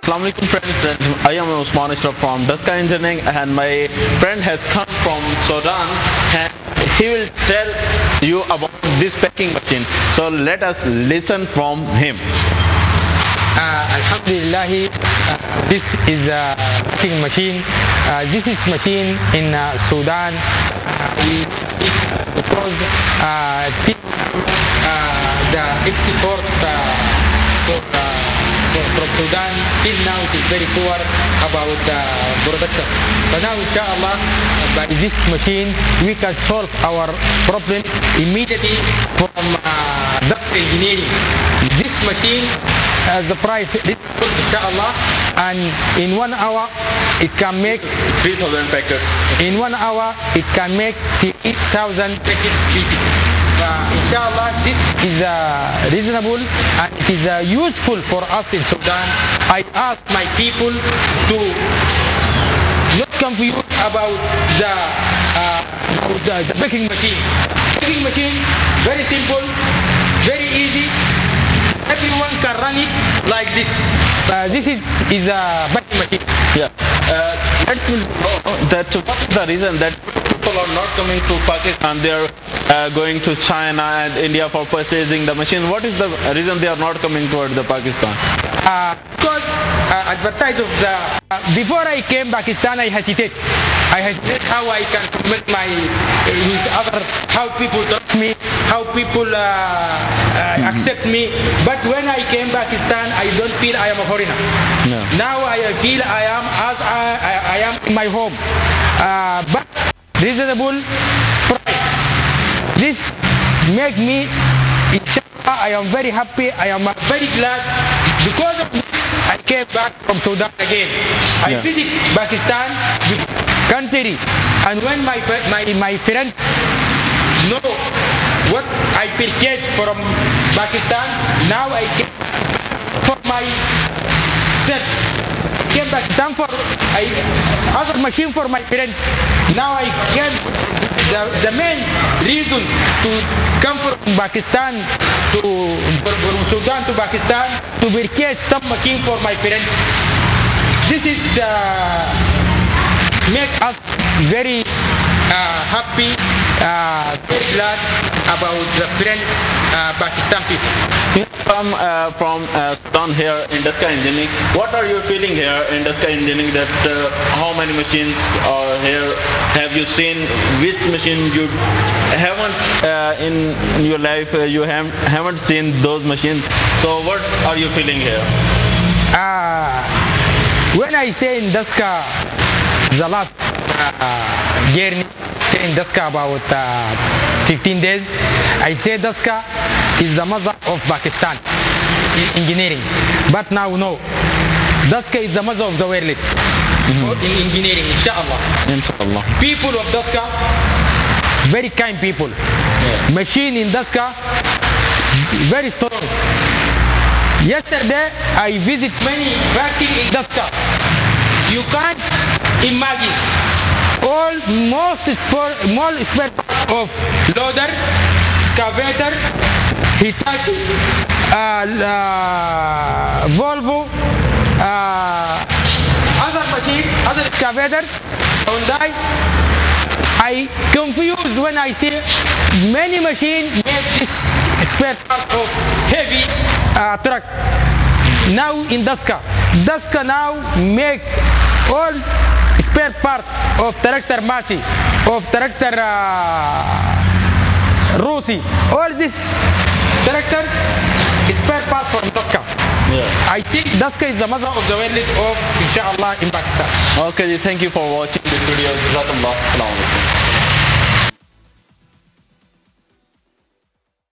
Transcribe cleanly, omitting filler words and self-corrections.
Assalamu alaikum friends, I am Usman Isra from Daska Engineering, and my friend has come from Sudan and he will tell you about this packing machine. So let us listen from him. Alhamdulillah, this is a packing machine. This is machine in Sudan because the export from Sudan till now it is very poor about production. But now inshallah by this machine we can solve our problem immediately from dust engineering. This machine the price is good inshallah, and in 1 hour it can make 3000 packets. In 1 hour it can make 3,000 pieces. Inshallah, this is reasonable and it is useful for us in Sudan. I ask my people to not confuse about the packing machine. Packing machine, very simple, very easy. Everyone can run it like this. This is a packing machine. Yeah. Let's know that what is the reason that people are not coming to Pakistan, they are going to China and India for purchasing the machine. What is the reason they are not coming towards the Pakistan? Because advertise of the before I came Pakistan, I hesitate how I can make my with other, how people trust me, how people accept me. But when I came Pakistan, I don't feel I am a foreigner. No. Now I feel I am as I am in my home, but reasonable price. This make me, I am very happy, I am very glad. Because of this, I came back from Sudan again. I visit Pakistan country, and when my friends know what I purchased from Pakistan, now I came for myself. Came Pakistan for other machine for my friends. Now I came. The main reason to come from Pakistan from Sudan to Pakistan to purchase some machine for my friends. This is make us very happy, very glad about the friends Pakistan people. From Sudan here in Daska Engineering, what are you feeling here in Daska Engineering, that how many machines are here? Have you seen which machine you haven't in your life, you haven't seen those machines? So what are you feeling here? When I stay in Daska, the last journey, stay in Daska about 15 days, I say Daska is the mother of Pakistan in engineering. But now no, Daska is the mother of the world in engineering, inshallah. Inshallah. People of Daska, very kind people. Machine in Daska, very strong. Yesterday I visit many factories in Daska. You can't imagine. Most spare of loader, excavator, Hitachi, Volvo, other machine, other excavators, Hyundai. I confuse when I see many machines make this spare part of heavy truck. Now in Daska now make all spare part of tractor Masi, of tractor Rusi, all these tractors spare part from Daska. I think Daska is the mother of the world of inshallah in Pakistan. Okay, thank you for watching this video. Jazakallah. Assalamu alaikum.